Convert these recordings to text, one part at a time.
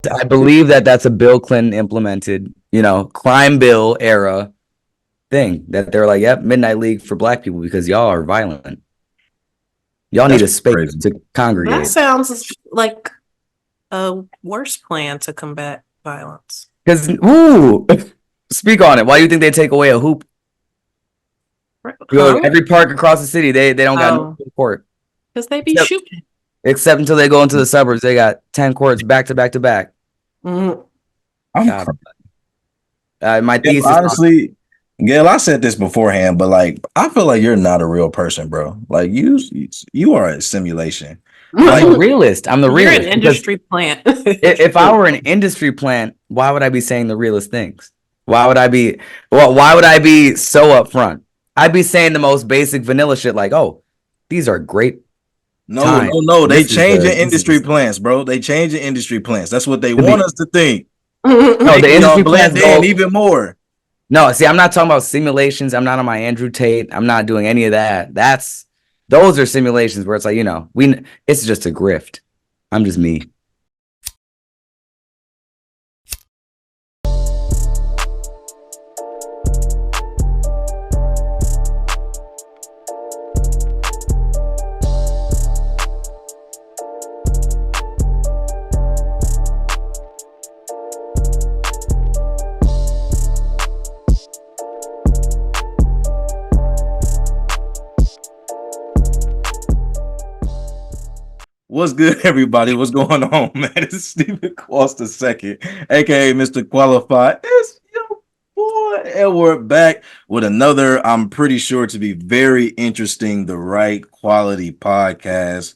I believe that that's a Bill Clinton implemented, crime bill era thing that they're like, yep, Midnight League for black people because y'all are violent. Y'all need That's a space crazy. to That congregate. sounds like a worse plan to combat violence. Because, ooh, speak on it. Why do you think they take away a hoop? You go to Huh? every park across the city, they don't got no Oh, court. because they be Except, shooting. except until they go into the suburbs, they got 10 courts back to back to back. Mhm. I'm God, my Gail, thesis on honestly, Gail, I said this beforehand, but like I feel like you're not a real person, bro. Like you are a simulation. I'm Like the realist. I'm the You're an realist because industry plant. if I were an industry plant, why would I be saying the realest things? Why would I be why would I be so upfront? I'd be saying the most basic vanilla shit like, "Oh, these are great no, times. no, no. They This is changing the this industry is plans, bro. They changing industry plans. That's what they to want be us to think. no, the Making y'all industry blend plans in go even more. no, see, I'm not talking about simulations. I'm not on my Andrew Tate. I'm not doing any of that. Those are simulations where it's like, it's just a grift. I'm just me. What's good, everybody? What's going on, man? It's Stephen Cost II, aka Mr. Qualified. It's your boy Edward back with another, I'm pretty sure to be very interesting, the right quality podcast.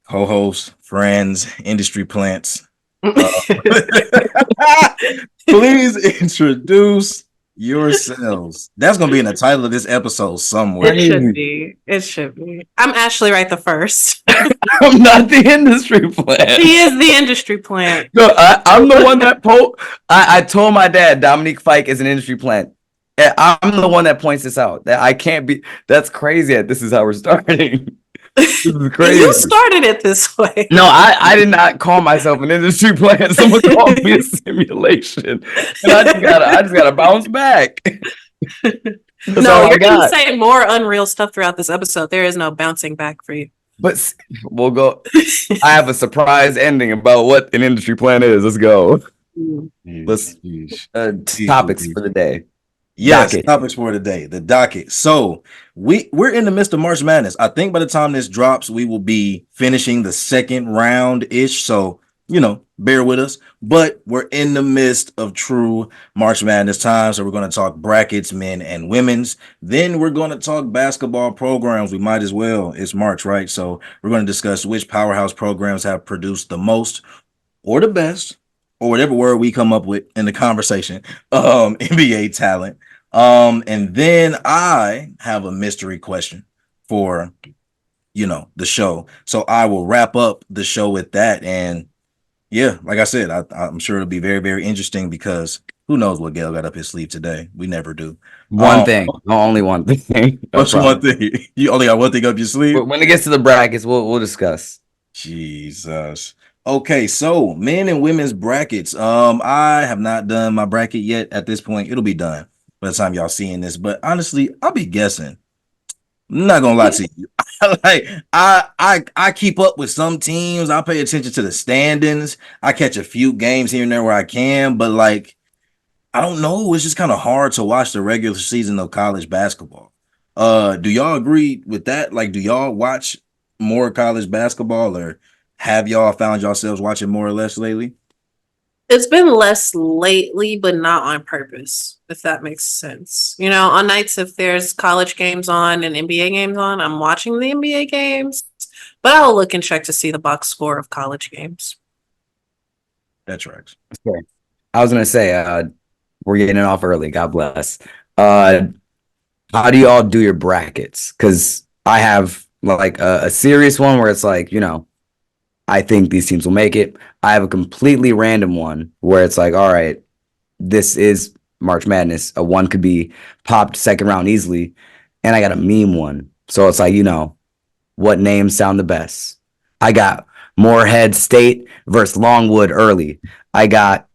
Co-hosts, friends, industry plants. Uh, please introduce yourselves. That's gonna be in the title of this episode somewhere. It should be. It should be. I'm Ashley Wright the first. I'm not the industry plant. She is the industry plant. No, I'm the one that I told my dad Dominique Fike is an industry plant. And I'm the one that points this out. That I can't be. That's crazy. That this is how we're starting. This is You crazy. started it this way. No, I did not call myself an industry plant. Someone called me a simulation, and I just gotta bounce back. That's No, all I you're going to got. say more unreal stuff throughout this episode. There is no bouncing back for you. But we'll go. I have a surprise ending about what an industry plan is. Let's go. Let's topics for the day. Yes, Docket. topics for today, the docket. So we're in the midst of March Madness. I think by the time this drops, we will be finishing the second round ish. So bear with us. But we're in the midst of true March Madness time. So we're going to talk brackets, men and women's. Then we're going to talk basketball programs. We might as well. It's March, right? So we're going to discuss which powerhouse programs have produced the most or the best, or whatever word we come up with in the conversation, NBA talent. And then I have a mystery question for the show. So I will wrap up the show with that. And yeah, like I said, I'm sure it'll be very, very interesting because who knows what Gail got up his sleeve today. We never do. One thing. Only one thing. I What's one promise. thing? You only got one thing up your sleeve? When it gets to the brackets, we'll discuss. Jesus. Okay, so men and women's brackets. I have not done my bracket yet. At this point, it'll be done by the time y'all seeing this. But honestly, I'll be guessing. I'm not gonna lie to you. Like I keep up with some teams. I pay attention to the standings. I catch a few games here and there where I can, but like I don't know. It's just kind of hard to watch the regular season of college basketball. Do y'all agree with that? Like, do y'all watch more college basketball, or have y'all found yourselves watching more or less lately? It's been less lately, but not on purpose, if that makes sense. On nights if there's college games on and NBA games on, I'm watching the NBA games, but I'll look and check to see the box score of college games. That tracks. Okay. I was gonna say, we're getting it off early. God bless. Uh, how do y'all do your brackets? Because I have like a serious one where it's like, I think these teams will make it. I have a completely random one where it's like, all right, this is March Madness. A one could be popped second round easily. And I got a meme one. So it's like, what names sound the best? I got Morehead State versus Longwood early. I got,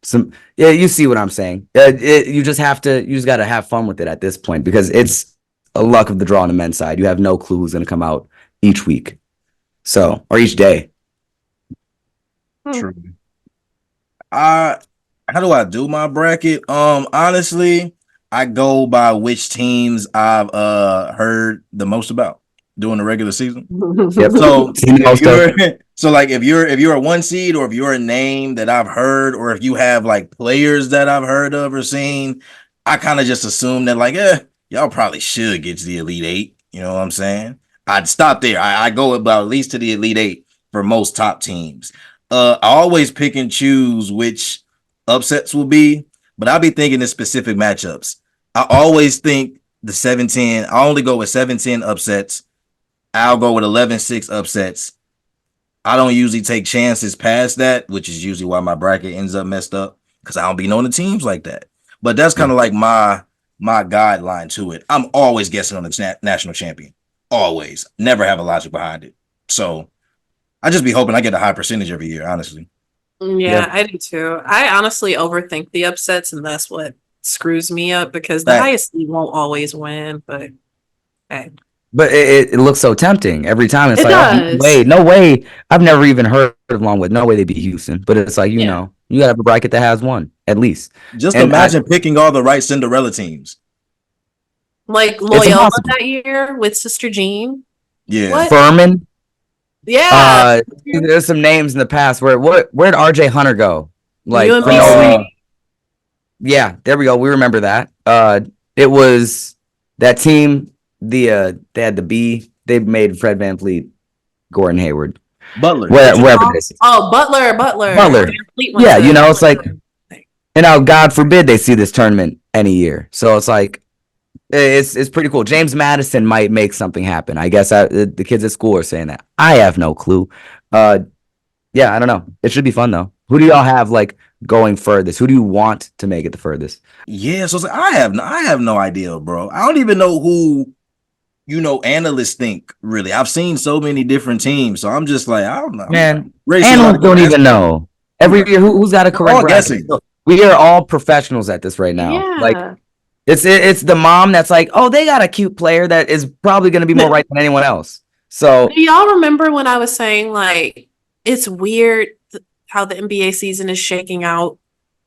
some. Yeah, you see what I'm saying. You just got to have fun with it at this point because it's a luck of the draw on the men's side. You have no clue who's going to come out each week, or each day. True. How do I do my bracket? Honestly, I go by which teams I've heard the most about during the regular season. Yep. So if you're if you're a 1 seed, or if you're a name that I've heard, or if you have like players that I've heard of or seen, I kind of just assume that like, y'all probably should get to the Elite Eight. You know what I'm saying? I'd stop there. I go about at least to the Elite Eight for most top teams. I always pick and choose which upsets will be, but I'll be thinking in specific matchups. I always think the 7-10. I only go with 7-10 upsets. I'll go with 11-6 upsets. I don't usually take chances past that, which is usually why my bracket ends up messed up because I don't be knowing the teams like that. But that's kind of like my guideline to it. I'm always guessing on the national champion. Always. Never have a logic behind it. So I just be hoping I get a high percentage every year, honestly. Yeah, I do too. I honestly overthink the upsets, and that's what screws me up because the Right. highest seed won't always win. But hey, But it looks so tempting every time. It's it like, does. no way. I've never even heard of Longwood. No way they beat Houston. But it's like, you Yeah. gotta have a bracket that has one at least. Just And imagine picking all the right Cinderella teams. Like it's Loyola impossible. that year with Sister Jean. Yeah. What? Furman. Yeah. There's some names in the past where'd RJ Hunter go? Like for no UMBC. reason. Yeah, there we go. We remember that. It was that team. They had the B. They made Fred VanVleet, Gordon Hayward, Butler. wherever it is. Oh, Butler. Yeah, it's like, and now God forbid they see this tournament any year. So it's like, it's pretty cool. James Madison might make something happen. I guess the kids at school are saying that. I have no clue. Yeah, I don't know. It should be fun though. Who do y'all have like going furthest? Who do you want to make it the furthest? Yeah, so it's like, I have no idea, bro. I don't even know who analysts think really. I've seen so many different teams, so I'm just like, I don't know. Man, Racing analysts don't even know. Every year, who's got a correct all bracket? guessing. We are all professionals at this right now. Yeah. Like it's the mom that's like, oh, they got a cute player that is probably going to be more right than anyone else. So do y'all remember when I was saying like it's weird how the NBA season is shaking out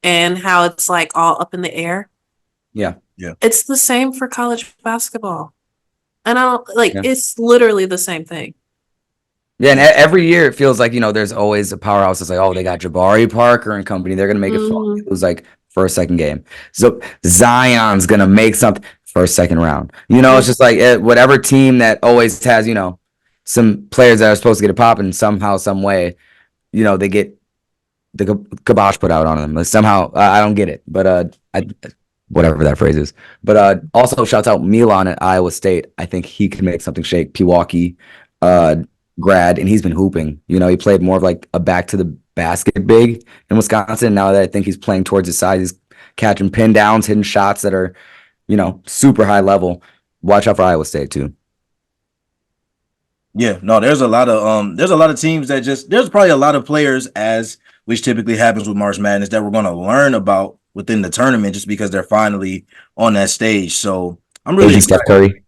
and how it's like all up in the air? Yeah. It's the same for college basketball. And I don't like Yeah. it's literally the same thing. Yeah, and every year it feels like, there's always a powerhouse that's like, oh, they got Jabari Parker and company. They're going to make it fun. It was like first, second game. So Zion's going to make something first, second round. It's just like whatever team that always has, some players that are supposed to get a pop and somehow, some way, they get the kibosh put out on them. Like somehow, I don't get it. But whatever that phrase is. But also shouts out Milan at Iowa State. I think he can make something shake. Pewaukee grad, and he's been hooping. He played more of like a back to the basket big in Wisconsin. Now that I think he's playing towards his side, he's catching pin downs, hitting shots that are, super high level. Watch out for Iowa State too. Yeah, no, there's a lot of teams that there's probably a lot of players, as which typically happens with March Madness, that we're going to learn about within the tournament just because they're finally on that stage. So I'm really Asian Steph Curry.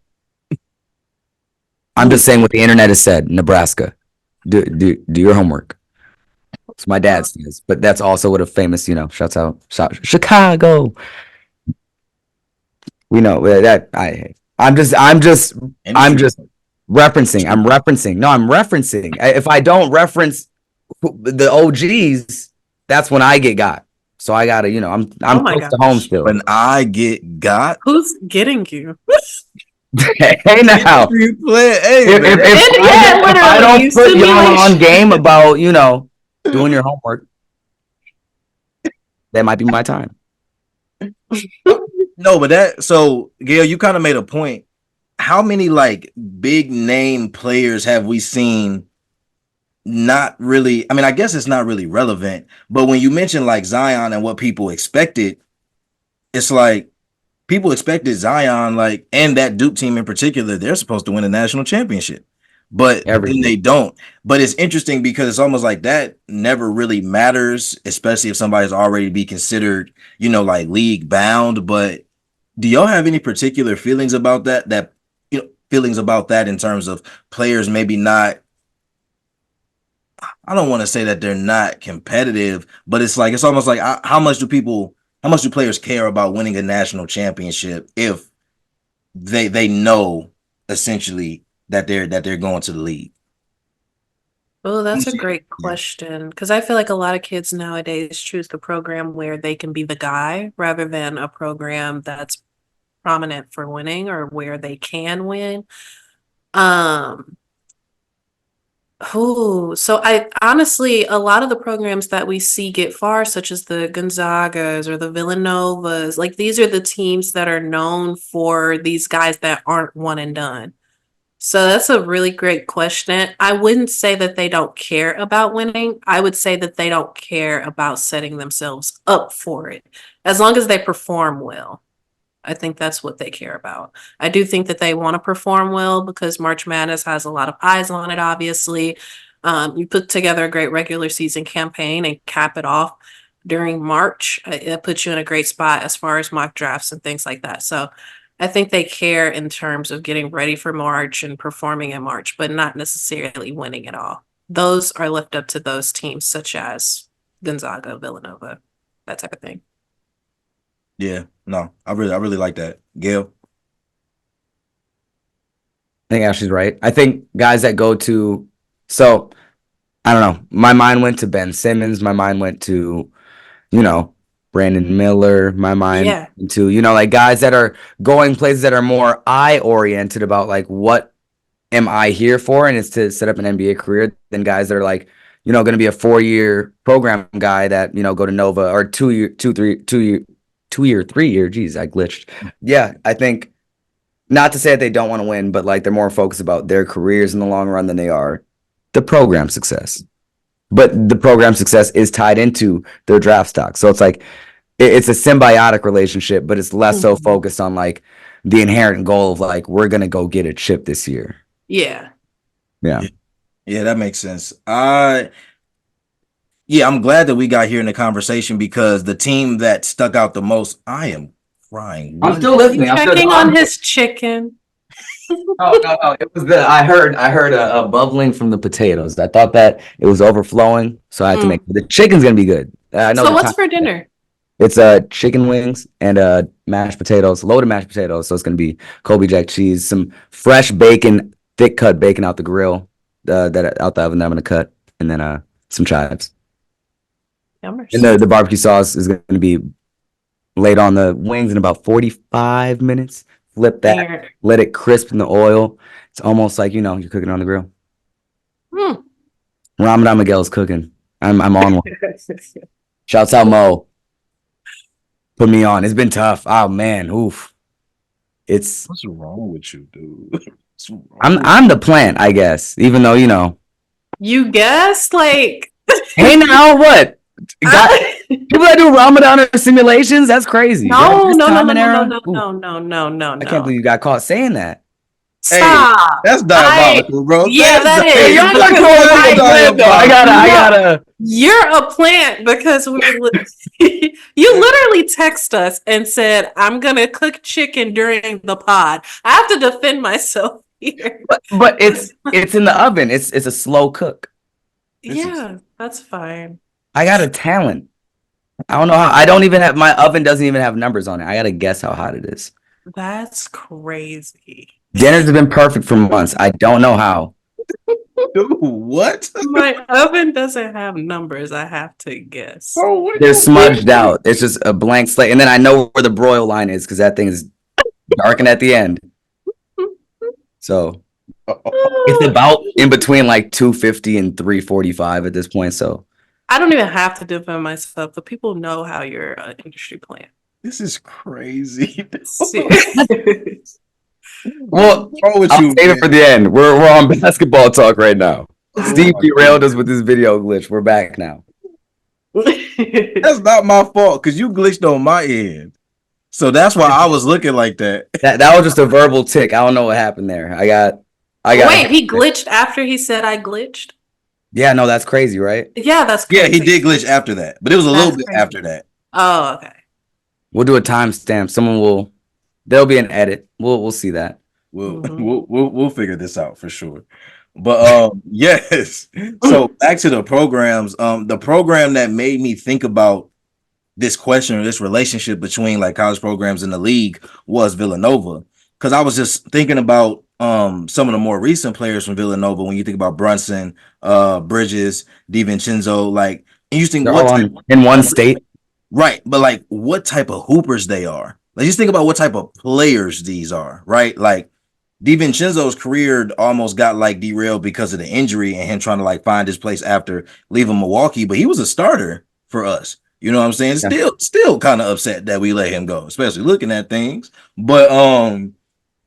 I'm just saying what the internet has said. Nebraska, do your homework. It's my dad says, but that's also what a famous, shouts out Chicago. We know that I'm just referencing. I'm referencing. No, I'm referencing. If I don't reference the OGs, that's when I get got. So I gotta, I'm close to home still. When I get got, who's getting you? Hey now, if I don't put y'all on game about doing your homework, that might be my time. No, but so Gail, you kind of made a point. How many like big name players have we seen? Not really. I mean, I guess it's not really relevant, but when you mention like Zion and what people expected, it's like people expected Zion, like, and that Duke team in particular, they're supposed to win a national championship. but then Everything. they don't. But it's interesting because it's almost like that never really matters, especially if somebody's already be considered, like league bound. But do y'all have any particular feelings about that? Feelings about that in terms of players maybe not. I don't want to say that they're not competitive, but it's almost like how much do players care about winning a national championship if they know essentially that they're going to the league? Oh, I'm that's a saying, great yeah, question because I feel like a lot of kids nowadays choose the program where they can be the guy rather than a program that's prominent for winning or where they can win. Um, so I honestly, a lot of the programs that we see get far, such as the Gonzagas or the Villanovas, like these are the teams that are known for these guys that aren't one and done. So that's a really great question. I wouldn't say that they don't care about winning. I would say that they don't care about setting themselves up for it. As long as they perform well, I think that's what they care about. I do think that they want to perform well because March Madness has a lot of eyes on it, obviously. You put together a great regular season campaign and cap it off during March. It puts you in a great spot as far as mock drafts and things like that. So I think they care in terms of getting ready for March and performing in March, but not necessarily winning it all. Those are left up to those teams, such as Gonzaga, Villanova, that type of thing. yeah, no, I really like that, Gail. I think Ashley's right. I think guys that go to, so I don't know. My mind went to Ben Simmons. My mind went to, you know, Brandon Miller. My mind Yeah. went to, like guys that are going places that are more eye oriented about like what am I here for? And it's to set up an NBA career than guys that are like, going to be a 4-year program guy that, go to Nova or 2 year, 2 year, 3 year. Geez, I glitched. Yeah, I think not to say that they don't want to win, but like they're more focused about their careers in the long run than they are the program success. But the program success is tied into their draft stock. So it's like it's a symbiotic relationship, but it's less so Mhm. focused on like the inherent goal of like we're gonna go get a chip this year. Yeah. Yeah. Yeah, yeah, that makes sense. Yeah, I'm glad that we got here in the conversation because the team that stuck out the most, I am crying. I'm What? still Is he listening. I'm still checking on his chicken? no. It was I heard a bubbling from the potatoes. I thought that it was overflowing, so I had to make Mm. the chicken's gonna be good. I know So the what's time. for dinner? It's chicken wings and mashed potatoes, loaded mashed potatoes. So it's gonna be Colby Jack cheese, some fresh bacon, thick cut bacon out the grill, that out the oven that I'm gonna cut, and then some chives. And Yummers. the barbecue sauce is gonna be laid on the wings in about 45 minutes. Flip that, There. let it crisp in the oil. It's almost like you're cooking on the grill. Mm. Ramadan Miguel's cooking. I'm on one. Shouts out Mo. Put me on. It's been tough. Oh man, oof. It's What's wrong with you, dude? What's I'm wrong? I'm the plant, I guess. Even though You guessed like hey now what? Got I, people that do Ramadan or simulations? That's crazy. That no, this no, no, time no, and no, no, era. no, Ooh, no, no, no, no, I can't no. believe you got caught saying that. Hey, Stop. that's I diabolical, bro. yeah, that Hey, is y'all not because calling me a I plant though. I gotta, I no, gotta. you're a plant because you literally text us and said, I'm gonna cook chicken during the pod. I have to defend myself here. But it's in the oven. It's a slow cook. This is Yeah, that's fine. I got a talent. I don't know how. I don't even have my oven doesn't even have numbers on it. I gotta guess how hot it is. That's crazy. Dinners have been perfect for months. I don't know how. dude. What? My oven doesn't have numbers. I have to guess. Bro, what are They're you smudged thinking? out. It's just a blank slate, and then I know where the broil line is because that thing is darkened at the end. So it's about in between like 250 and 345 at this point. So I don't even have to defend myself. The people know how you're an industry plant. This is crazy. well, What's wrong with I'll you, save it man? for the end. We're on basketball talk right now. Oh Steve my derailed us goodness. with this video glitch. We're back now. That's not my fault because you glitched on my end. So that's why I was looking like that. That was just a verbal tick. I don't know what happened there. I got I Wait, got he glitched after he said I glitched? Yeah, no, that's crazy, right? Yeah, that's Yeah, he crazy. did glitch after that, but it was a little That's bit crazy. after that. Oh, okay. We'll do a timestamp. There'll be an edit. We'll see that. We'll Mhm. we'll figure this out for sure. But yes. So back to the programs. The program that made me think about this question or this relationship between like college programs and the league was Villanova. Because I was just thinking about some of the more recent players from Villanova when you think about Brunson, Bridges, DiVincenzo, like and you think They're what all type in one state. right, but like what type of hoopers they are. Like just think about what type of players these are, right? Like DiVincenzo's career almost got like derailed because of the injury and him trying to like find his place after leaving Milwaukee, but he was a starter for us. You know what I'm saying? Yeah. Still kind of upset that we let him go, especially looking at things. But then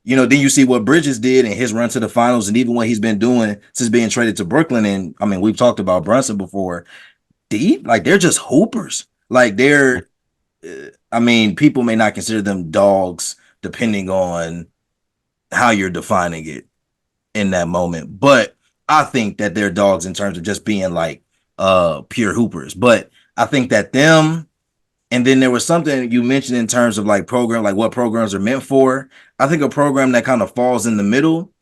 you see what Bridges did in his run to the finals, and even what he's been doing since being traded to Brooklyn. And I mean, we've talked about Brunson before. They're just hoopers. Like I mean, people may not consider them dogs depending on how you're defining it in that moment. But I think that they're dogs in terms of just being like pure hoopers. But I think that them and then there was something you mentioned in terms of like program, like what programs are meant for. I think a program that kind of falls in the middle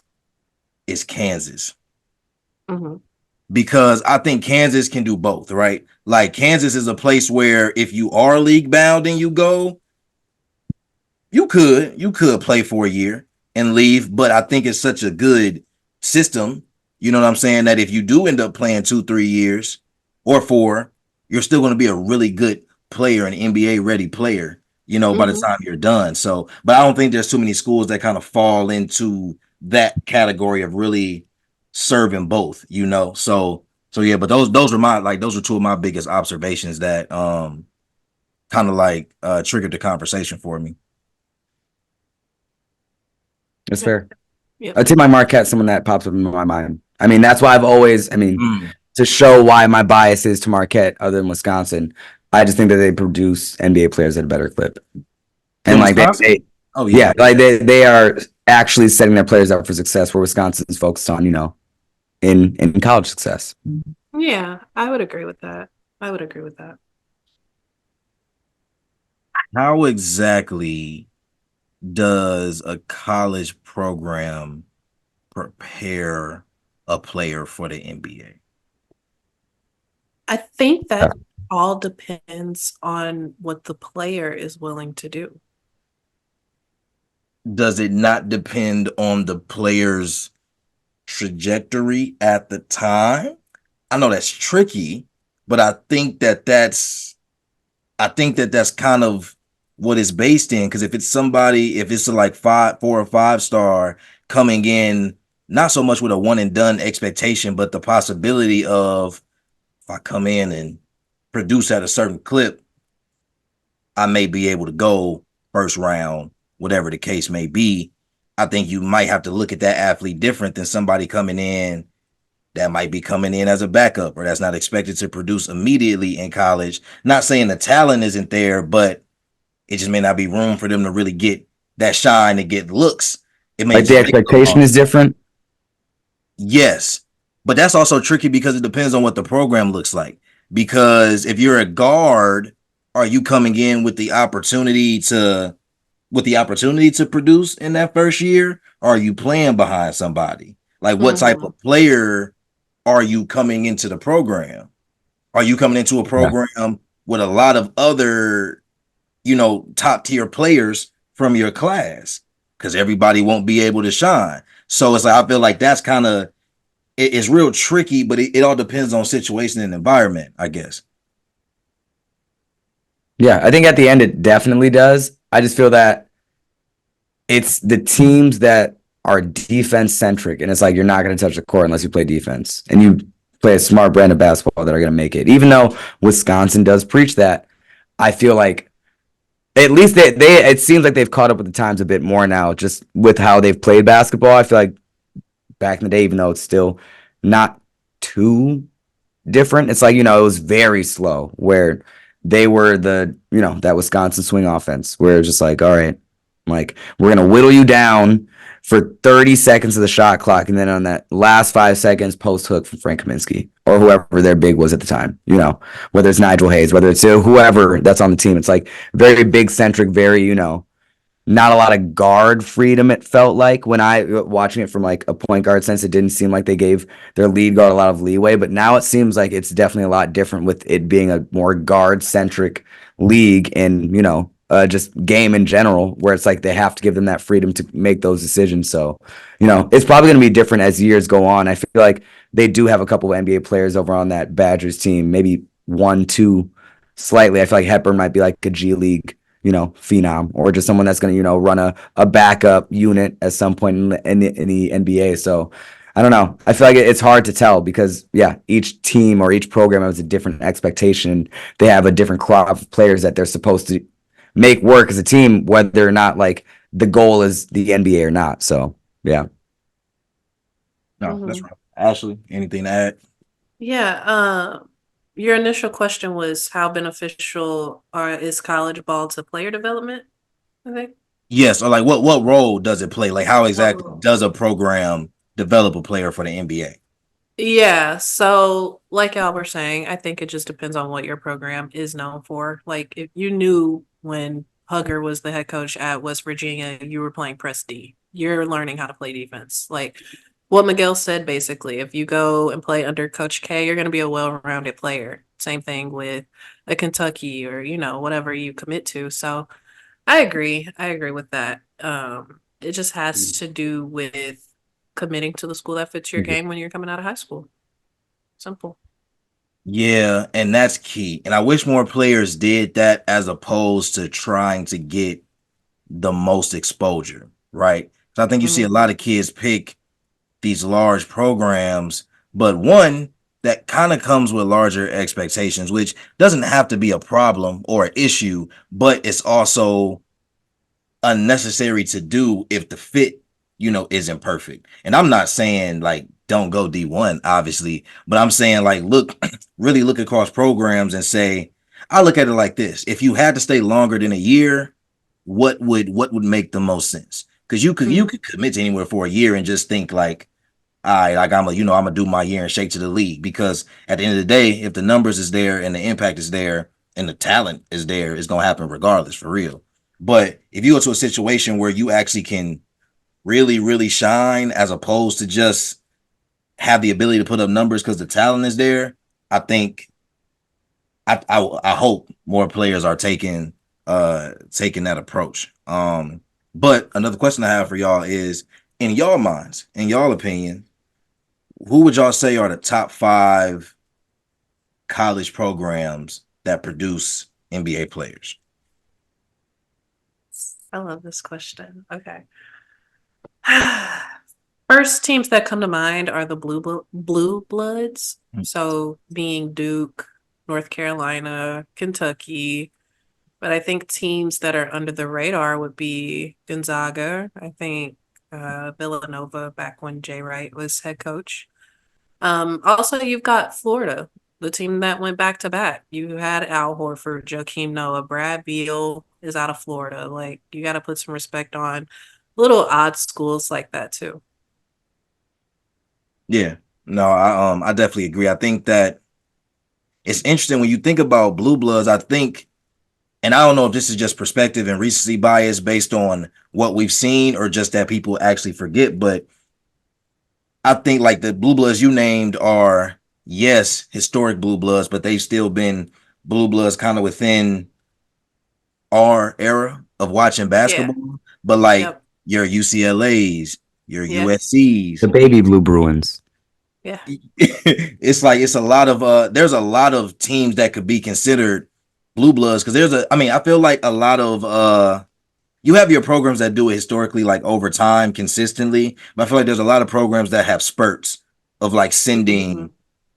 is Kansas. Mhm. Because I think Kansas can do both, right? Like Kansas is a place where if you are league bound and you go, you could play for a year and leave, but I think it's such a good system. You know what I'm saying? That if you do end up playing 2-3 years or 4, you're still going to be a really good player, an NBA ready player, by the Mhm. time you're done. So, but I don't think there's too many schools that kind of fall into that category of really serving both. So yeah, but those are two of my biggest observations that kind of like triggered the conversation for me. That's fair. Yep. I'd say my Marquette, someone that pops up in my mind. I mean, that's why I've always, Mm. to show why my bias is to Marquette other than Wisconsin, I just think that they produce NBA players at a better clip. And Then like Wisconsin? Oh yeah. yeah, like they are actually setting their players up for success where Wisconsin's focused on, in college success. Yeah, I would agree with that. I would agree with that. How exactly does a college program prepare a player for the NBA? I think Yeah. that all depends on what the player is willing to do. Does it not depend on the player's trajectory at the time? I know that's tricky, but I think that that's kind of what it's based in. Because if it's a like 4 or 5 star coming in, not so much with a one and done expectation, but the possibility of if I come in and produce at a certain clip, I may be able to go first round, whatever the case may be. I think you might have to look at that athlete different than somebody coming in that might be coming in as a backup or that's not expected to produce immediately in college. Not saying the talent isn't there, but it just may not be room for them to really get that shine and get looks. It may Like the just take them expectation long. is different. Yes. But that's also tricky because it depends on what the program looks like. Because if you're a guard, are you coming in with the opportunity to produce in that first year? Or are you playing behind somebody? Like what type Mhm. of player are you coming into the program? Are you coming into a Yeah. program with a lot of other, top tier players from your class? Because everybody won't be able to shine. So it's like I feel like that's kind of it's real tricky, but it all depends on situation and environment, I guess. Yeah, I think at the end it definitely does. I just feel that it's the teams that are defense centric, and it's like you're not going to touch the court unless you play defense and you play a smart brand of basketball that are going to make it. Even though Wisconsin does preach that, I feel like at least they it seems like they've caught up with the times a bit more now, just with how they've played basketball. I feel like back in the day, even though it's still not too different, it's like, it was very slow where they were that Wisconsin swing offense where it's just like, all right, like we're gonna whittle you down for 30 seconds of the shot clock, and then on that last 5 seconds, post hook from Frank Kaminsky or whoever their big was at the time. You know, whether it's Nigel Hayes, whether it's whoever that's on the team. It's like very big centric, very not a lot of guard freedom. It felt like when I watching it from like a point guard sense, it didn't seem like they gave their lead guard a lot of leeway. But now it seems like it's definitely a lot different with it being a more guard centric league and just game in general, where it's like they have to give them that freedom to make those decisions. So it's probably going to be different as years go on. I feel like they do have a couple of NBA players over on that Badgers team, maybe one, two, slightly. I feel like Hepburn might be like a G League phenom, or just someone that's going to, run a backup unit at some point in the NBA. So I don't know. I feel like it's hard to tell because, yeah, each team or each program has a different expectation. They have a different crop of players that they're supposed to make work as a team, whether or not like the goal is the NBA or not. So, yeah. No, that's right. Ashley, anything to add? Yeah. Your initial question was how beneficial is college ball to player development, I think. Yes, or like what role does it play? Like how exactly does a program develop a player for the NBA? Yeah, so like y'all were saying, I think it just depends on what your program is known for. Like if you knew when Hugger was the head coach at West Virginia, you were playing press D. You're learning how to play defense. Like what Miguel said, basically, if you go and play under Coach K, you're going to be a well-rounded player. Same thing with a Kentucky or, whatever you commit to. So I agree. I agree with that. It just has to do with committing to the school that fits your game when you're coming out of high school. Simple. Yeah, and that's key. And I wish more players did that as opposed to trying to get the most exposure, right? So I think you see a lot of kids pick these large programs, but one that kind of comes with larger expectations, which doesn't have to be a problem or an issue, but it's also unnecessary to do if the fit, isn't perfect. And I'm not saying like don't go D1, obviously, but I'm saying like really look across programs and say, I look at it like this. If you had to stay longer than a year, what would make the most sense? Because you could commit to anywhere for a year and just think like, all right, like I'm gonna do my year and shake to the league. Because at the end of the day, if the numbers is there and the impact is there and the talent is there, it's gonna happen regardless, for real. But if you go to a situation where you actually can really, really shine as opposed to just have the ability to put up numbers because the talent is there, I think I hope more players are taking that approach. But another question I have for y'all is, in y'all minds, in y'all opinion, who would y'all say are the top 5 college programs that produce NBA players? I love this question. Okay. First teams that come to mind are the blue bloods. So being Duke, North Carolina, Kentucky. But I think teams that are under the radar would be Gonzaga. I think Villanova back when Jay Wright was head coach. Also, you've got Florida, the team that went back to back. You had Al Horford, Joakim Noah, Brad Beal is out of Florida. Like you got to put some respect on little odd schools like that too. Yeah, no, I definitely agree. I think that it's interesting when you think about blue bloods. I think, and I don't know if this is just perspective and recency bias based on what we've seen or just that people actually forget, but I think like the blue bloods you named are, yes, historic blue bloods, but they've still been blue bloods kind of within our era of watching Yeah. basketball. But like Yep. your UCLA's, your Yeah. USC's, The baby blue Bruins. Yeah. it's a lot of there's a lot of teams that could be considered blue bloods because I feel like a lot of you have your programs that do it historically, like over time, consistently. But I feel like there's a lot of programs that have spurts of like sending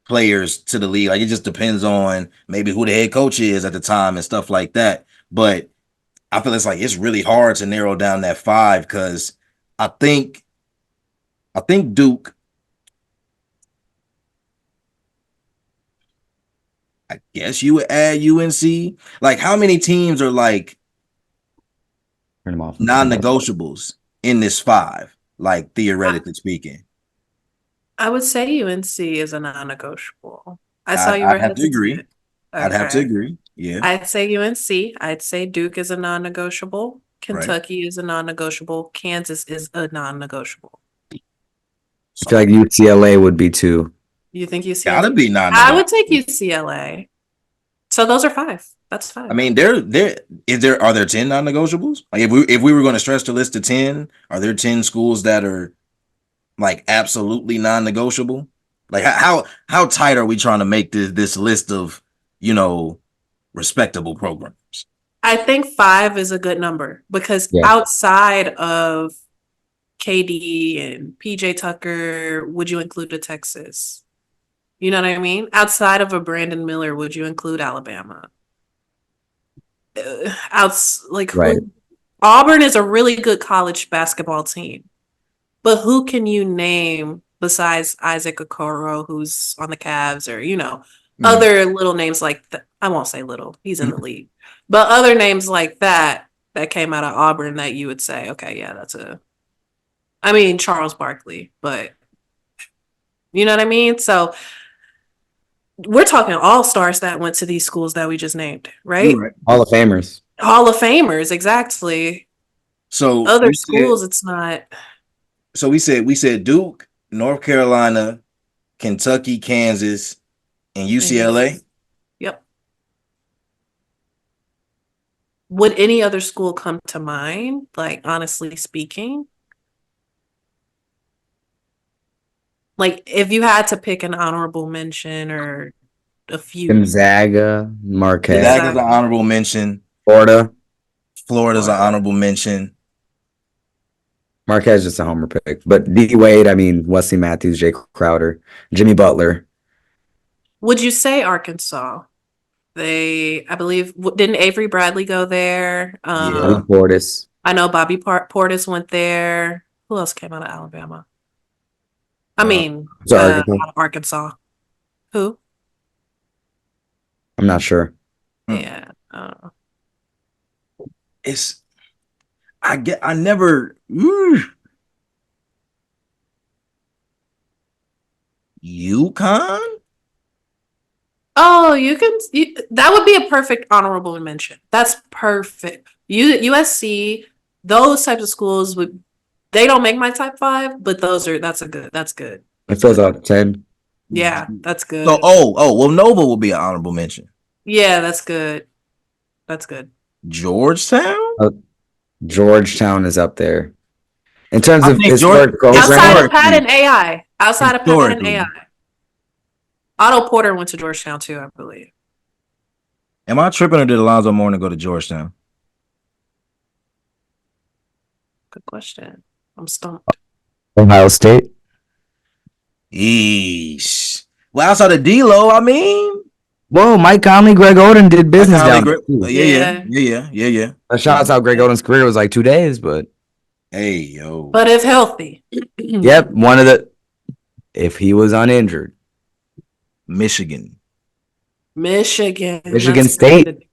players to the league. Like it just depends on maybe who the head coach is at the time and stuff like that. But I feel it's really hard to narrow down that 5 because I think Duke. I guess you would add UNC. Like, how many teams are like Turn them off. non-negotiables in this 5? like theoretically speaking. I would say UNC is a non-negotiable. I saw you I'd were have to agree. hesitant. I'd have to Okay. agree. Yeah, I'd say UNC. I'd say Duke is a non-negotiable. right. Kentucky is a non-negotiable. Kansas is a non-negotiable. I feel So like UCLA would be too. You think gotta UCLA? be I would take non-negotiable. UCLA. So those are five. That's I five. mean, are there 10 non-negotiables? Like if we were going to stretch the list to 10, are there 10 schools that are like absolutely non-negotiable? Like how tight are we trying to make this list of, you know, respectable programs? I think five is a good number because Yeah. outside of KD and PJ Tucker, would you include a Texas? You know what I mean? Outside of a Brandon Miller, would you include Alabama? Like Right. who? Auburn is a really good college basketball team, but who can you name besides Isaac Okoro, who's on the Cavs, or Mm. other little names like that? I won't say little; he's in the league, but other names like that came out of Auburn that you would say, okay, yeah, that's a. I mean Charles Barkley, but you know what I mean. So we're talking all stars that went to these schools that we just named, You're right? right. Hall of Famers. Hall of Famers, exactly. So Other we said schools, it's not. we said Duke, North Carolina, Kentucky, Kansas, and And UCLA. yep. Would any other school come to mind? Like, honestly speaking, like if you had to pick an honorable mention or a few, Gonzaga, Marquette, Gonzaga's an Gonzaga, honorable mention. Florida. Florida's an Florida. honorable mention. Marquette's just a homer pick. But D Wade, I mean, Wesley Matthews, Jay Crowder, Jimmy Butler. Would you say Arkansas? I believe, didn't Avery Bradley go there? Yeah. Lee Portis. I know Bobby Portis went there. Who else came out of Alabama? I mean, So Arkansas. out of Arkansas. Who? I'm not sure. Yeah. It's I never UConn. Oh, that would be a perfect honorable mention. That's perfect. USC, those types of schools they don't make my top five, but that's good. It fills out 10. Yeah, that's So good. well, Nova will be an honorable mention. Yeah, that's good. That's good. Georgetown. Georgetown is up there. In terms I of think historic Outside of programs, Pat and AI. Outside of Pat and Historically. AI. Otto Porter went to Georgetown too, I believe. Am I tripping or did Alonzo Mourning go to Georgetown? Good question. I'm stumped. Ohio State. Yeesh. Well, outside of D'Lo, I mean, Whoa, Mike Conley, Greg Oden did business Conley, down there. yeah. Shots out Greg Oden's career was like 2 days, but Hey, yo. But if healthy. yep, if he was uninjured. Michigan. Michigan. Michigan That's State. good.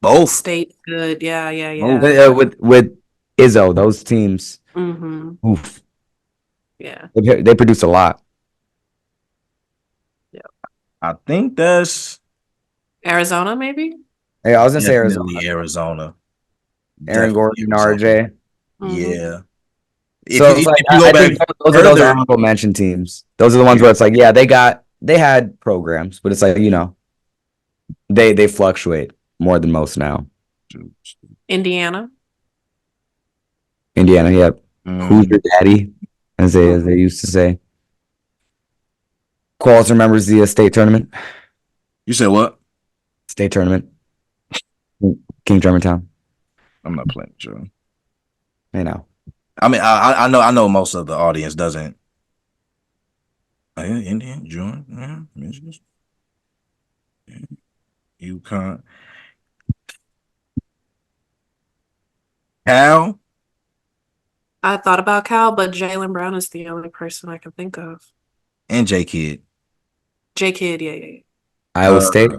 Both. State good. Yeah. With Izzo, those teams. Mm-hmm. Oof. Yeah. They produce a lot. I think that's Arizona, maybe? Hey, I was gonna say definitely Arizona. Arizona. Aaron Definitely Gordon, Arizona. RJ. Yeah. So it's like If you go I back think those are those further, honorable mention teams. Those are the ones where it's like, yeah, they had programs, but it's like, they fluctuate more than most now. Indiana. Indiana, yep. Who's your mm, daddy? As they used to say. Qualls remembers the state tournament. you said what? State tournament. King Germantown. I'm not playing with you. I know. I mean, I know most of the audience doesn't. Oh, yeah, Indian, Jordan, yeah, Michigan, UConn, Cal. I thought about Cal, but Jaylen Brown is the only person I can think of. And J Kid. J Kid, yeah. Iowa State.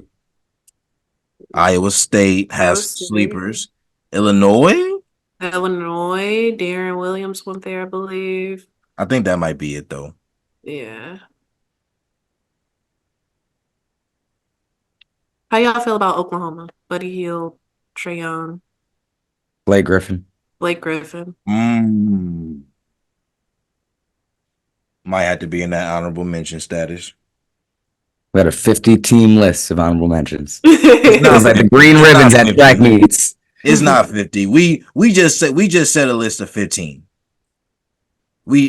Iowa State has State. sleepers. Illinois. Illinois, Darren Williams went there, I believe. I think that might be it though. Yeah. How y'all feel about Oklahoma? Buddy Hield, Trae Young, Blake Griffin. Blake Griffin. Mm. Might have to be in that honorable mention status. We got a 50-team list of honorable mentions. It's not Sounds like the green it's ribbons not at track 50. meets. It's not 50. We just set a list of 15.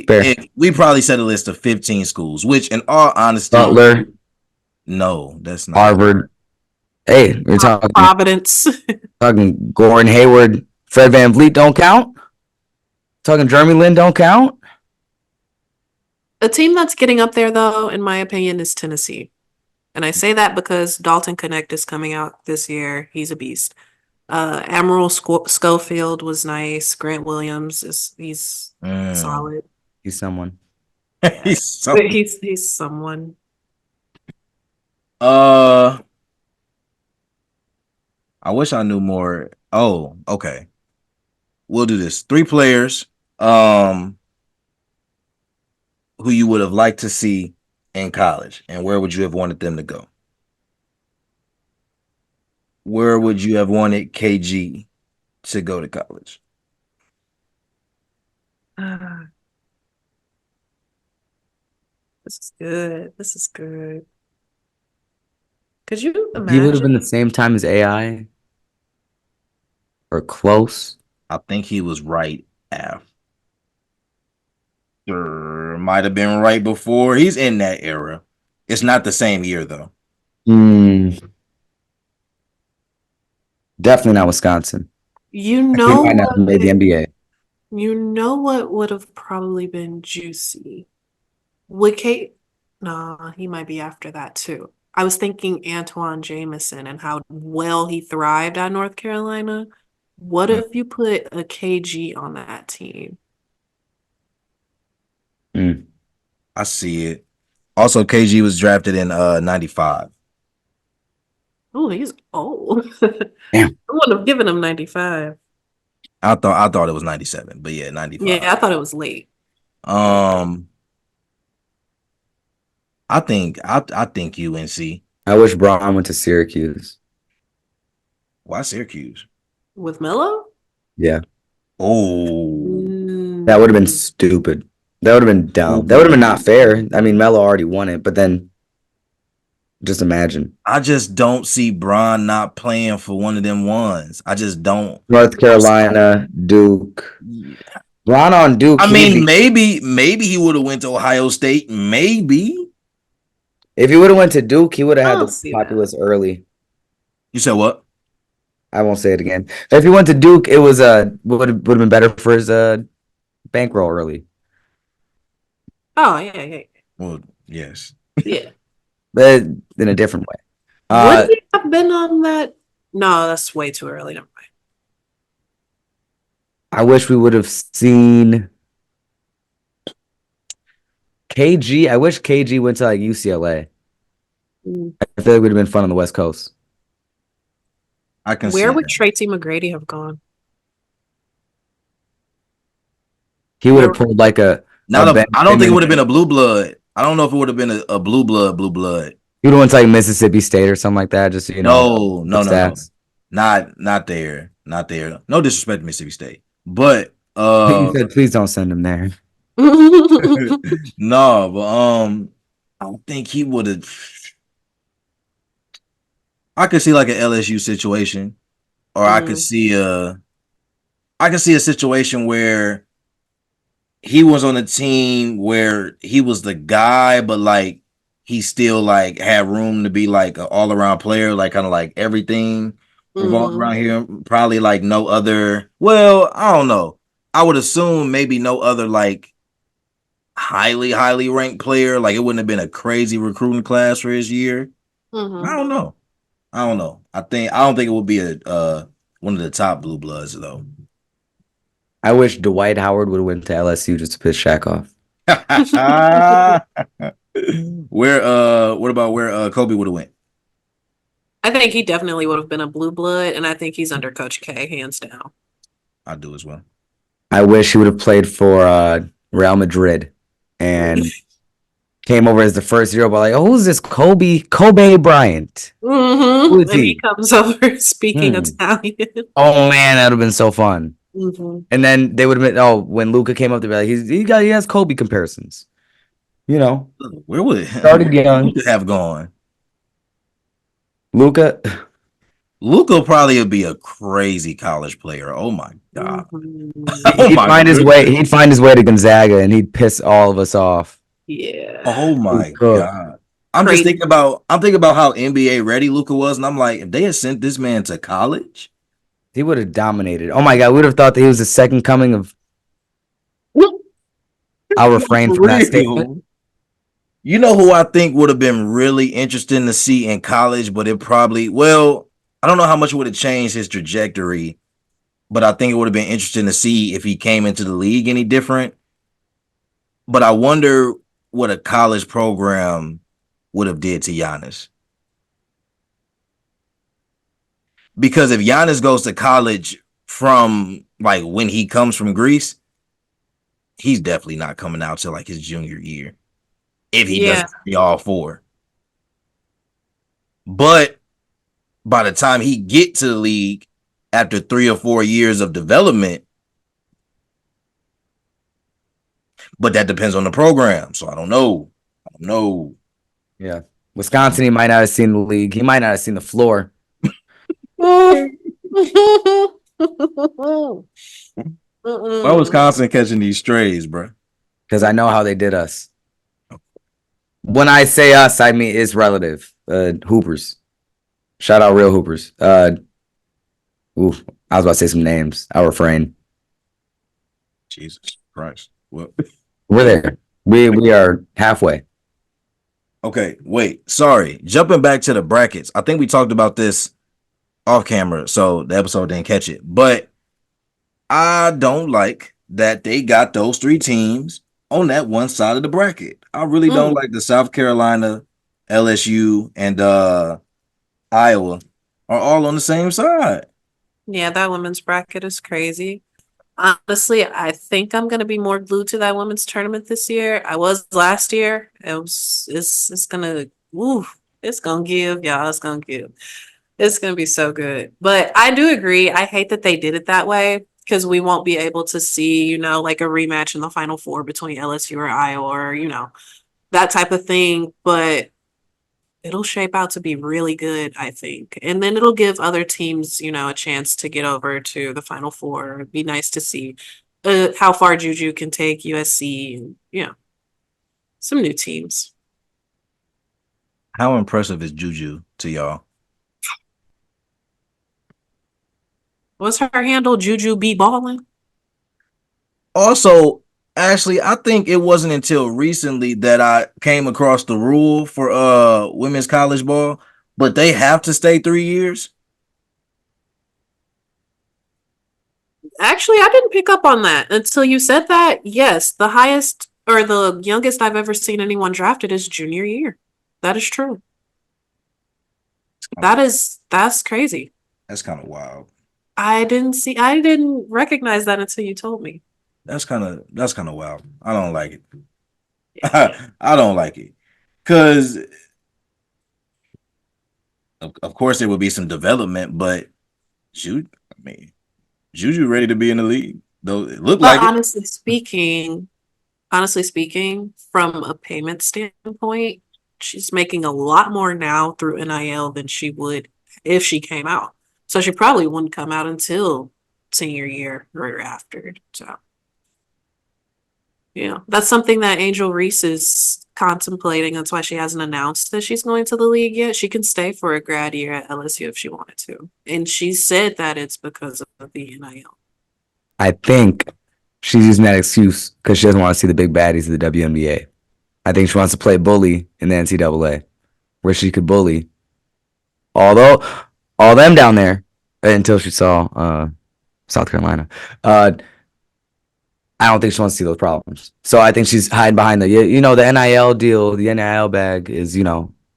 Fair. We probably set a list of 15 schools, which in all honesty, Butler, no, that's not. Harvard. Hey, we're Providence. talking Gordon Hayward, Fred VanVleet don't count. Talking Jeremy Lin don't count. A team that's getting up there, though, in my opinion, is Tennessee. And I say that because Dalton Connect is coming out this year. He's a beast. Admiral Schofield was nice. Grant Williams he's solid. He's someone. Yeah. He's He's someone. I wish I knew more. Oh, okay. We'll do this. 3 players who you would have liked to see in college, and where would you have wanted them to go? Where would you have wanted KG to go to college? This is good. This is good. Could you He would have been imagine? the same time as AI or close. I think he was right after. Might have been right before. He's in that era. It's not the same year though. Definitely not Wisconsin. You He know might not have made the NBA. You know what would have probably been juicy? Would Kate? Nah, he might be after that too. I was thinking Antoine Jameson and how well he thrived at North Carolina. What Mm. if you put a KG on that team? I see it. Also, KG was drafted in 95. Oh, he's old. Damn. I wouldn't have given him 95. I thought it was 97, but yeah, 95. Yeah, I thought it was late. I think UNC. I wish Braun went to Syracuse. Why Syracuse? With Melo? Yeah, Oh, that would have been stupid. That would have been dumb. That would have been not fair. I mean, Melo already won it, but then just imagine I just don't see Bron not playing for one of them ones. I just don't. North Carolina, Duke. Braun on Duke. I mean, maybe he would have went to Ohio State. Maybe. If he would have went to Duke, he would have I had don't the see populace early. You said what? I won't say it again. If he went to Duke, it was would have been better for his bankroll early. Oh, yeah. Well, yes. Yeah. But in a different way. Would he have been on that? No, that's way too early. Never mind. I wish we would have seen KG. I wish KG went to like UCLA. I feel like it would have been fun on the West Coast. I can Where see would that. Tracy McGrady have gone? He would have pulled like I don't think it would have been a blue blood. I don't know if it would have been a blue blood. He would have went to like Mississippi State or something like that. Just so you know. No. Not there. Not there. No disrespect to Mississippi State. But You said please don't send him there. no, but I don't think he would have. I could see like an LSU situation, or I could see a situation where he was on a team where he was the guy, but like he still like had room to be like an all around player, like kind of like everything revolved around here. Probably like no other. Well, I don't know. I would assume maybe no other like highly ranked player. Like it wouldn't have been a crazy recruiting class for his year. I don't know. I don't think it would be a one of the top blue bloods though. I wish Dwight Howard would have went to LSU just to piss Shaq off. What about where Kobe would have went? I think he definitely would have been a blue blood, and I think he's under Coach K, hands down. I do as well. I wish he would have played for Real Madrid and came over as the first year. But like, oh, who's this Kobe Bryant? Who is And he he? comes over speaking Hmm. Italian. Oh man, that would have been so fun. Hmm. And then they would have been, oh, when Luca came up, they'd be like, he has Kobe comparisons. You know, Where would started young. Luka have gone? Luca, Luka probably would be a crazy college player. Oh my god. Oh he'd my find his way. goodness. He'd find his way to Gonzaga, and he'd piss all of us off. Yeah. Oh He'd my cook. god. I'm just Crazy. thinking about I'm thinking about how NBA ready Luka was, and I'm like, if they had sent this man to college, He would have dominated. Oh my God, we would have thought that he was the second coming of. I'll refrain for from that statement. real. You know who I think would have been really interesting to see in college, but it probably, well, I don't know how much it would have changed his trajectory, but I think it would have been interesting to see if he came into the league any different. But I wonder what a college program would have did to Giannis. Because if Giannis goes to college from like when he comes from Greece, he's definitely not coming out till like his junior year if he Yeah. doesn't be all four. But by the time he get to the league after 3 or 4 years of development, but that depends on the program. So I don't know. I don't know. Yeah, Wisconsin. He might not have seen the league. He might not have seen the floor Why Mm-mm. Wisconsin catching these strays, bro? because I know how they did us. When I say us, I mean it's relative. Hoopers. Shout out real Hoopers. Oof, I was about to say some names. I'll refrain. Jesus Christ. Well, We're there. We are halfway. okay, wait. Sorry. Jumping back to the brackets. I think we talked about this off camera, so the episode didn't catch it. But I don't like that they got those three teams on that one side of the bracket. I really don't Mm. like the South Carolina, LSU, and Iowa are all on the same side. Yeah, that women's bracket is crazy. Honestly, I think I'm gonna be more glued to that women's tournament this year. I was last year. It's gonna it's gonna give, y'all. It's gonna give. It's gonna be so good. But I do agree. I hate that they did it that way because we won't be able to see, like a rematch in the final four between LSU or Iowa or, that type of thing. But it'll shape out to be really good, I think. And then it'll give other teams, a chance to get over to the final four. It'd be nice to see how far Juju can take USC and, some new teams. How impressive is Juju to y'all? What's her handle? Juju be balling? Also, Ashley, I think it wasn't until recently that I came across the rule for women's college ball, but they have to stay 3 years. Actually, I didn't pick up on that until you said that. Yes, the highest or the youngest I've ever seen anyone drafted is junior year. That is true. That's crazy. That's kind of wild. I didn't recognize that until you told me. That's kind of wild. I don't like it. Yeah. I don't like it because of course there will be some development, but I mean, Juju ready to be in the league though. It looked But like it. honestly speaking, from a payment standpoint, she's making a lot more now through NIL than she would if she came out. So she probably wouldn't come out until senior year or after. So yeah, that's something that Angel Reese is contemplating. That's why she hasn't announced that she's going to the league yet. She can stay for a grad year at LSU if she wanted to. And she said that it's because of the NIL. I think she's using that excuse because she doesn't want to see the big baddies of the WNBA. I think she wants to play bully in the NCAA, where she could bully all them down there until she saw South Carolina. I don't think she wants to see those problems. So I think she's hiding behind the the NIL deal, the NIL bag is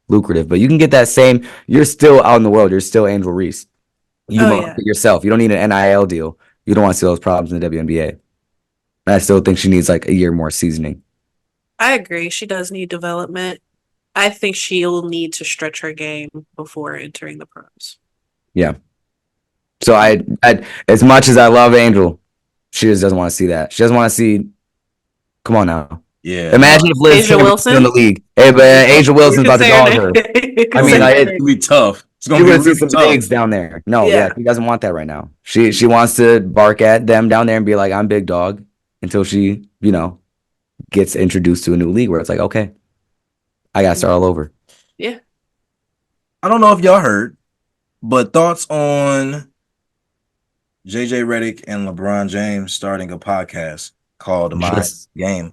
lucrative, but you can get that same. You're still out in the world. You're still Angel Reese. You can Oh market yeah. yourself. You don't need an NIL deal. You don't want to see those problems in the WNBA. And I still think she needs like a year more seasoning. I agree. She does need development. I think she'll need to stretch her game before entering the pros. Yeah. So I as much as I love Angel, she just doesn't want to see that. She doesn't want to see. Come on now. Yeah, no, Imagine if Liz Asia Taylor was still in the Wilson. league. Hey, but Asia We Wilson's can about to say her dog name. her. We I can mean, say it's her it, gonna name. be tough. It's gonna you're be gonna see really some tough. bigs down there. No, yeah, Yeah. she doesn't want that right now. She wants to bark at them down there and be like, "I'm big dog," until she, gets introduced to a new league where it's like, okay, I gotta start all over. Yeah. I don't know if y'all heard, but thoughts on JJ Redick and LeBron James starting a podcast called My Just Game.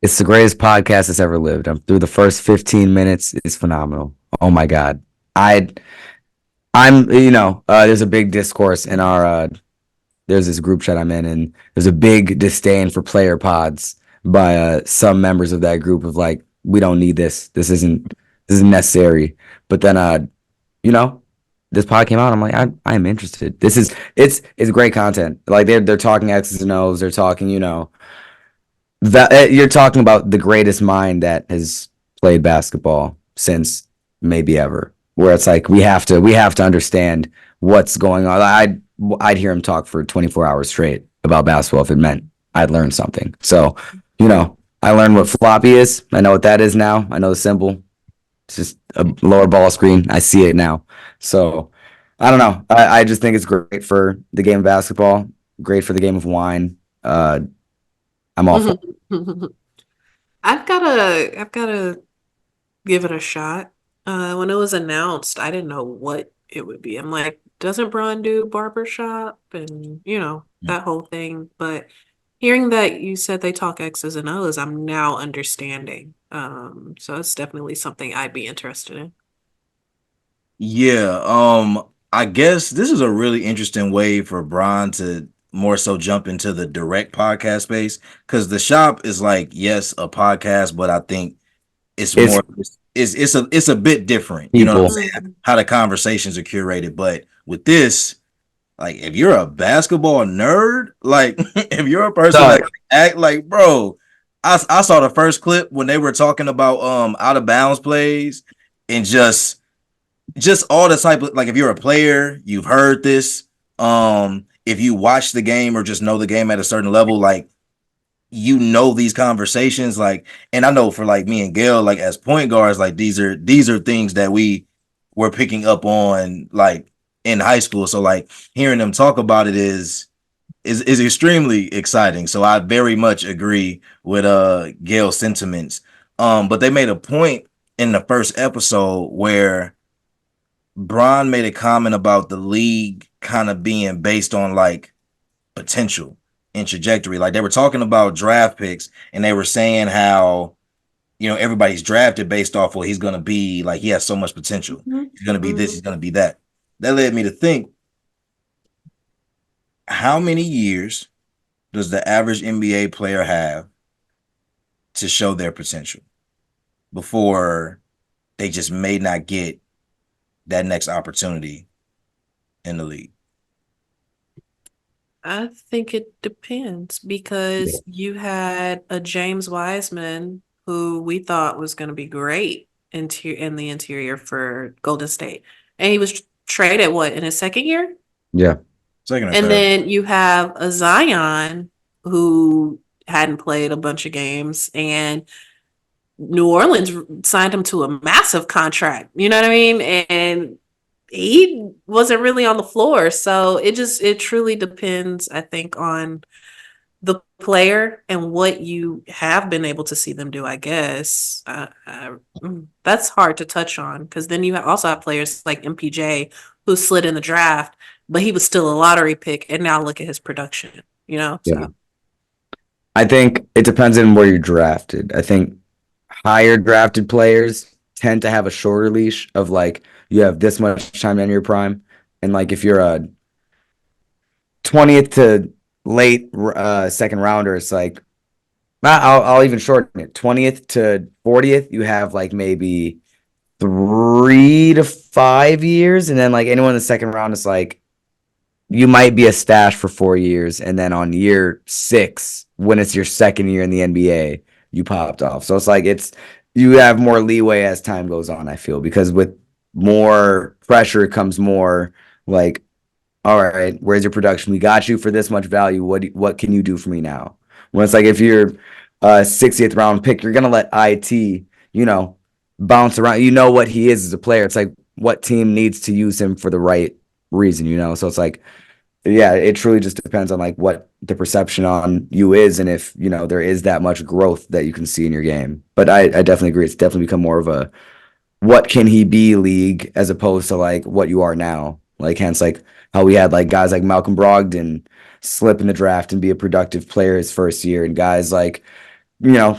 It's the greatest podcast that's ever lived. I'm through the first 15 minutes. It's phenomenal. Oh my God. I I'm there's a big discourse in our there's this group chat I'm in, and there's a big disdain for player pods by some members of that group of like, we don't need this. This isn't necessary. But then you know, this pod came out. I'm like, I am interested. It's great content. Like they're talking X's and O's. They're talking, that you're talking about the greatest mind that has played basketball since maybe ever. Where it's like we have to understand what's going on. I'd hear him talk for 24 hours straight about basketball if it meant I'd learn something. So, I learned what floppy is. I know what that is now. I know the symbol. It's just a lower ball screen. I see it now. So I don't know. I just think it's great for the game of basketball. Great for the game of wine. I'm all for I've gotta give it a shot. When it was announced, I didn't know what it would be. I'm like, doesn't Braun do barbershop and that whole thing? But hearing that you said they talk X's and O's, I'm now understanding. So it's definitely something I'd be interested in. Yeah, I guess this is a really interesting way for Brian to more so jump into the direct podcast space because the shop is like, yes, a podcast, but I think it's it's more it's a bit different. You know what I'm people. saying? Mm. How the conversations are curated. But with this, like if you're a basketball nerd, like if you're a person So that act like, bro, I saw the first clip when they were talking about out of bounds plays and just all the type of like if you're a player, you've heard this. If you watch the game or just know the game at a certain level, like these conversations, like, and I know for like me and Gail, like as point guards, like these are things that we were picking up on like in high school. So like hearing them talk about it is extremely exciting. So I very much agree with Gail's sentiments. But they made a point in the first episode where Bron made a comment about the league kind of being based on like potential and trajectory. Like they were talking about draft picks and they were saying how, everybody's drafted based off what he's going to be. Like he has so much potential. Mhm. He's going to be this, Mhm. he's going to be that. That led me to think, how many years does the average NBA player have to show their potential before they just may not get that next opportunity in the league? I think it depends yeah, because you had a James Wiseman who we thought was going to be great in the interior for Golden State, and he was traded what in his second year, yeah. Second or and third. then you have a Zion who hadn't played a bunch of games, and New Orleans signed him to a massive contract. You know what I mean? And he wasn't really on the floor. So it truly depends, I think, on the player and what you have been able to see them do, I guess. That's hard to touch on because then you also have players like MPJ who slid in the draft, but he was still a lottery pick. And now look at his production. Yeah. So. I think it depends on where you're drafted. I think higher drafted players tend to have a shorter leash of like you have this much time in your prime, and like if you're a 20th to late second rounder, it's like I'll even shorten it. 20th to 40th, you have like maybe 3 to 5 years, and then like anyone in the second round is like you might be a stash for 4 years, and then on year 6, when it's your second year in the NBA, you popped off. So it's like you have more leeway as time goes on, I feel, because with more pressure comes more like, all right, where's your production? We got you for this much value. What can you do for me now? When it's like if you're a 60th round pick, you're gonna let it, bounce around. You know what he is as a player. It's like what team needs to use him for the right reason. So it's like, yeah, it truly just depends on like what the perception on you is, and if there is that much growth that you can see in your game. But I definitely agree. It's definitely become more of a what can he be league as opposed to like what you are now. Like hence like how we had like guys like Malcolm Brogdon slip in the draft and be a productive player his first year, and guys like you know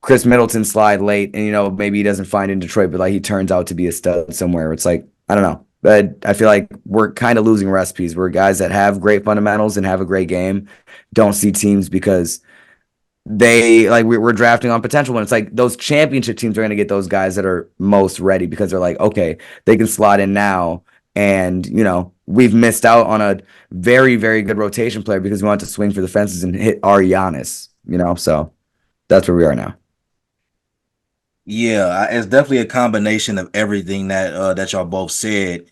Chris Middleton slide late, and maybe he doesn't find in Detroit, but like he turns out to be a stud somewhere. It's like I don't know. But I feel like we're kind of losing recipes. We're guys that have great fundamentals and have a great game, don't see teams because they like we're drafting on potential when it's like those championship teams are going to get those guys that are most ready because they're like, okay, they can slot in now. And, we've missed out on a very, very good rotation player because we want to swing for the fences and hit our Giannis. So that's where we are now. Yeah, it's definitely a combination of everything that y'all both said.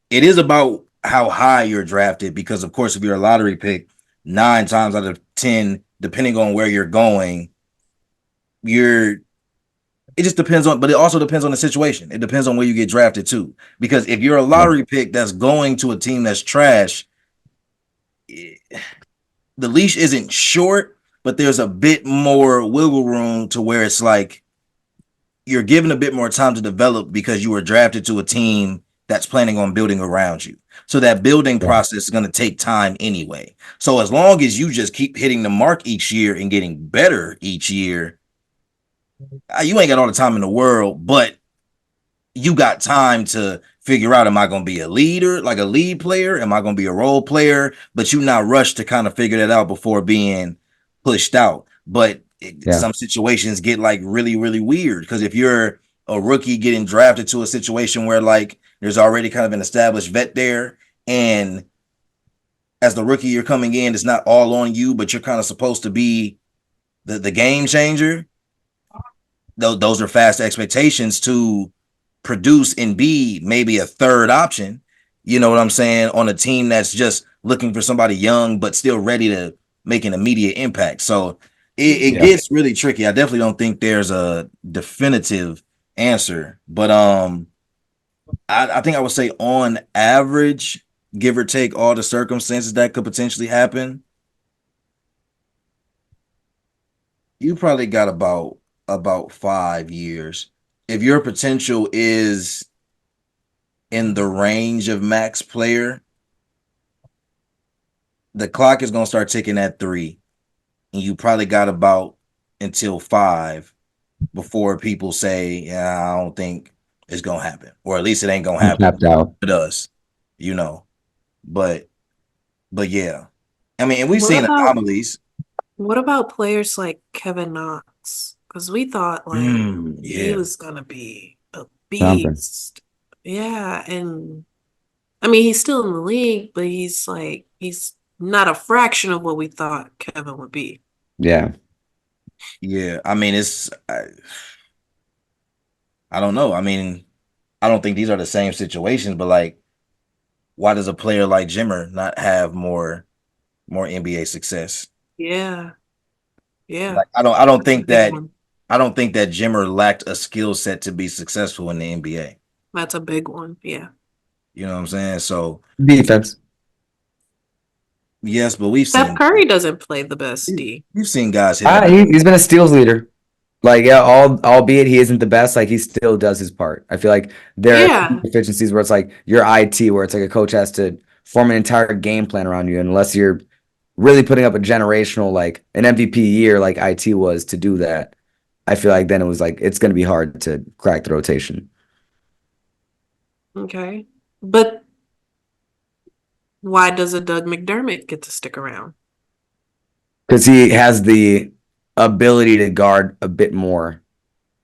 It is about how high you're drafted because, of course, if you're a lottery pick, 9 times out of 10, depending on where you're going, you're. It just depends on, but it also depends on the situation. It depends on where you get drafted too. Because if you're a lottery pick that's going to a team that's trash, the leash isn't short, but there's a bit more wiggle room to where it's like you're given a bit more time to develop because you were drafted to a team that's planning on building around you. So that building process is going to take time anyway. So as long as you just keep hitting the mark each year and getting better each year, you ain't got all the time in the world, but you got time to figure out, am I going to be a leader, like a lead player? Am I going to be a role player? But you not rushed to kind of figure that out before being pushed out. But some situations get like really, really weird because if you're a rookie getting drafted to a situation where like there's already kind of an established vet there, and as the rookie you're coming in, it's not all on you, but you're kind of supposed to be the game changer. Those are fast expectations to produce and be maybe a third option, you know what I'm saying, on a team that's just looking for somebody young but still ready to make an immediate impact. So it gets really tricky. I definitely don't think there's a definitive answer, but I think I would say on average, give or take all the circumstances that could potentially happen, you probably got about 5 years. If your potential is in the range of max player, the clock is going to start ticking at 3. And you probably got about until 5 before people say, yeah, I don't think it's going to happen. Or at least it ain't going to happen with us, But yeah. I mean, and we've seen anomalies. What about players like Kevin Knox? Because we thought like he was gonna be a beast. Yeah, and I mean he's still in the league, but he's not a fraction of what we thought Kevin would be. Yeah. Yeah. I mean, I don't know. I mean, I don't think these are the same situations, but like, why does a player like Jimmer not have more NBA success? Yeah. Yeah. Like, I don't think that Jimmer lacked a skill set to be successful in the NBA. That's a big one. Yeah. You know what I'm saying? So defense. Yes, but we've Steph seen Curry doesn't play the best D. We've seen guys hit. He's been a steals leader. Like, yeah, albeit he isn't the best, like he still does his part. I feel like there are efficiencies where it's like your IT, where it's like a coach has to form an entire game plan around you, and unless you're really putting up a generational, like an MVP year, like IT was to do that. I feel like then it was like it's going to be hard to crack the rotation. Okay, but why does a Doug McDermott get to stick around? Because he has the ability to guard a bit more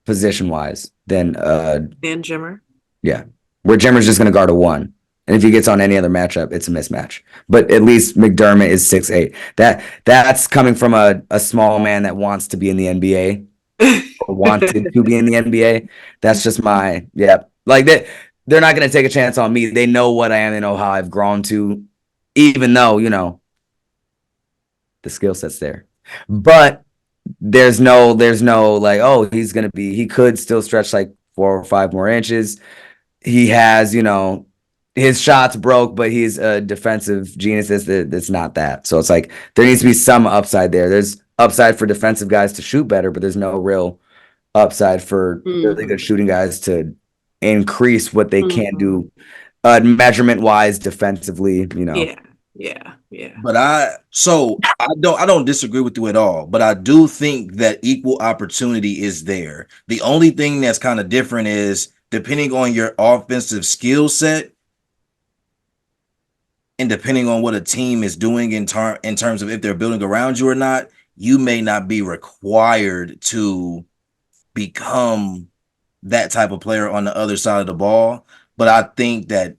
position wise than Jimmer. Yeah, where Jimmer's just going to guard a 1. And if he gets on any other matchup, it's a mismatch. But at least McDermott is 6'8". That's coming from a small man that wants to be in the NBA or wanted to be in the NBA. That's just like that. They're not going to take a chance on me. They know what I am. They know how I've grown to, even though, the skill set's there. But there's no like, oh, he could still stretch like 4 or 5 more inches. He has, his shots broke, but he's a defensive genius. That's not that. So it's like there needs to be some upside there. There's upside for defensive guys to shoot better, but there's no real upside for really good shooting guys to increase what they can do measurement wise defensively. Yeah. But I don't disagree with you at all, but I do think that equal opportunity is there. The only thing that's kind of different is depending on your offensive skill set and depending on what a team is doing in terms of if they're building around you or not, you may not be required to become that type of player on the other side of the ball. But I think that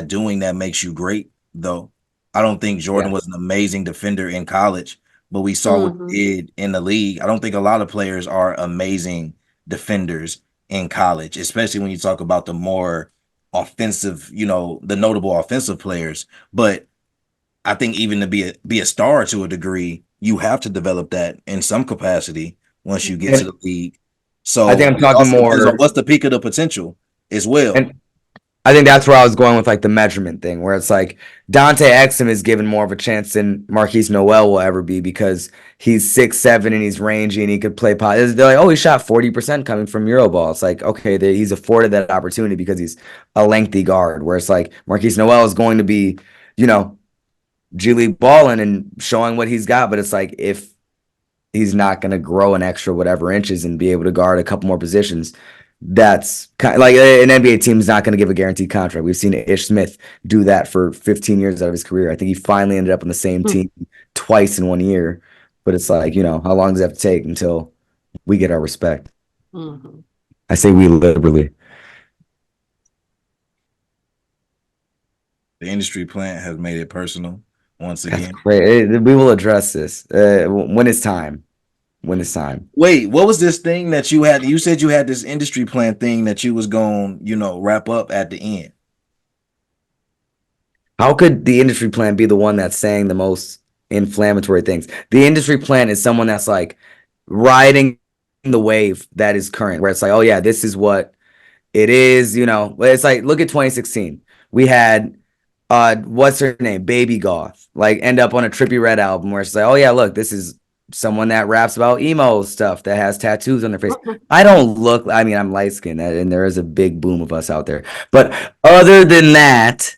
doing that makes you great, though. I don't think Jordan was an amazing defender in college, but we saw what he did in the league. I don't think a lot of players are amazing defenders in college, especially when you talk about the more offensive, the notable offensive players. But I think even to be a star to a degree, you have to develop that in some capacity once you get to the league. So I think I'm talking also depends on more. what's the peak of the potential as well. And I think that's where I was going with like the measurement thing, where it's like Dante Exum is given more of a chance than Marquise Noel will ever be because he's 6'7" and he's rangy and he could play pot. They're like, oh, he shot 40% coming from Euroball. It's like, okay, he's afforded that opportunity because he's a lengthy guard. Where it's like Marquise Noel is going to be, G League balling and showing what he's got, but it's like if he's not going to grow an extra whatever inches and be able to guard a couple more positions, that's kind of like an NBA team is not going to give a guaranteed contract. We've seen Ish Smith do that for 15 years out of his career. I think he finally ended up on the same team twice in 1 year. But it's like, how long does it have to take until we get our respect? I say we liberally. The industry plant has made it personal once again. That's great. We will address this when it's time. Wait, what was this thing that you had? You said you had this industry plan thing that you was going, wrap up at the end. How could the industry plan be the one that's saying the most inflammatory things? The industry plan is someone that's like riding the wave that is current, where it's like, oh yeah, this is what it is. It's like, look at 2016. We had what's her name? Baby Goth, like end up on a Trippie Redd album where it's like, oh yeah, look, this is someone that raps about emo stuff that has tattoos on their face. I mean, I'm light skinned and there is a big boom of us out there. But other than that,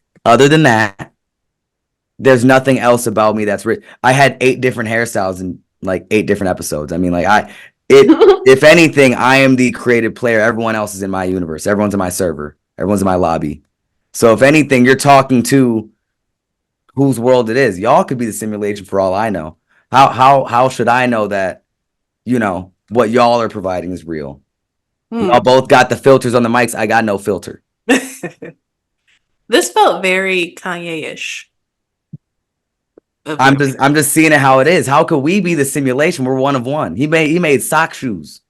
there's nothing else about me that's rich. I had 8 different hairstyles in like 8 different episodes. I mean, like if anything, I am the creative player. Everyone else is in my universe. Everyone's in my server. Everyone's in my lobby. So if anything, you're talking to whose world it is. Y'all could be the simulation for all I know. How should I know that, what y'all are providing is real? Y'all both got the filters on the mics. I got no filter. This felt very Kanye-ish. I'm just seeing it how it is. How could we be the simulation? We're one of one. He made sock shoes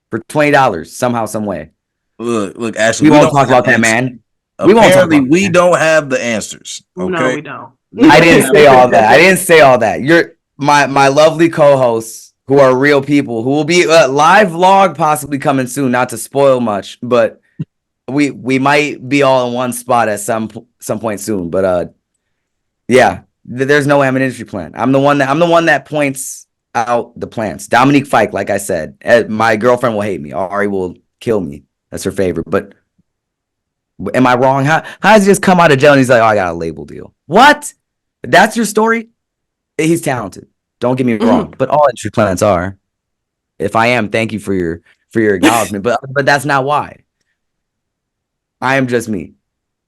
for $20 somehow, some way. Look, Ashley, we won't talk about that, man. Apparently, we don't have the answers. Okay? No, we don't. I didn't say all that. You're my lovely co-hosts who are real people who will be live vlog possibly coming soon. Not to spoil much, but we might be all in one spot at some point soon. But yeah, there's no industry plan. I'm the one that points out the plants. Dominique Fike, like I said, my girlfriend will hate me. Ari will kill me. That's her favorite. But am I wrong? How does he just come out of jail and he's like, oh, I got a label deal? What? That's your story? He's talented. Don't get me wrong. But all industry plans are. If I am, thank you for your acknowledgement. But that's not why. I am just me.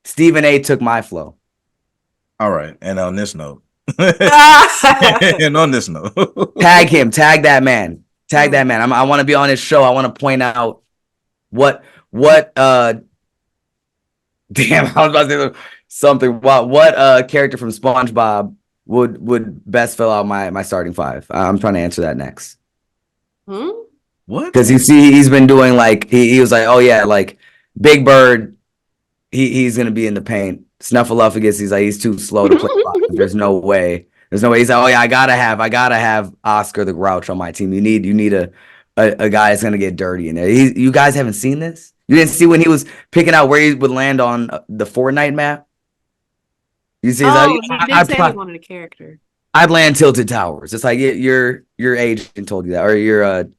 Stephen A took my flow. All right. And on this note. Tag him. Tag that man. I want to be on his show. I want to point out what Damn, I was about to say something. What character from SpongeBob would best fill out my starting five? I'm trying to answer that next. Hmm? What? Because you see, he's been doing like he was like, oh yeah, like Big Bird, he's gonna be in the paint. Snuffleupagus, he's too slow to play. There's no way. There's no way. He's like, oh yeah, I gotta have Oscar the Grouch on my team. You need a guy that's gonna get dirty in there. You guys haven't seen this? You didn't see when he was picking out where he would land on the Fortnite map? You see, he's like, Oh, he did say he wanted a character. I'd land Tilted Towers. It's like your agent told you that, or your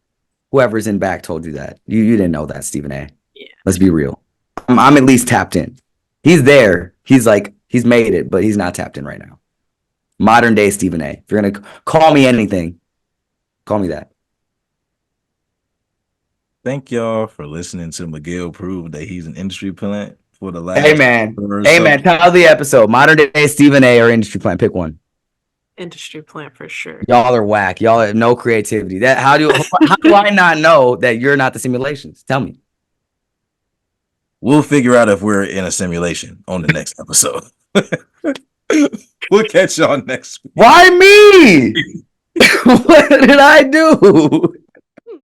whoever's in back told you that. You didn't know that, Stephen A. Yeah. Let's be real. I'm at least tapped in. He's there. He's made it, but he's not tapped in right now. Modern day Stephen A. If you're gonna call me anything, call me that. Thank y'all for listening to Miguel prove that he's an industry plant for the last. Hey man, tell the episode. Modern day Stephen A. or industry plant. Pick one. Industry plant for sure. Y'all are whack. Y'all have no creativity. How do I not know that you're not the simulations? Tell me. We'll figure out if we're in a simulation on the next episode. We'll catch y'all next week. Why me? What did I do?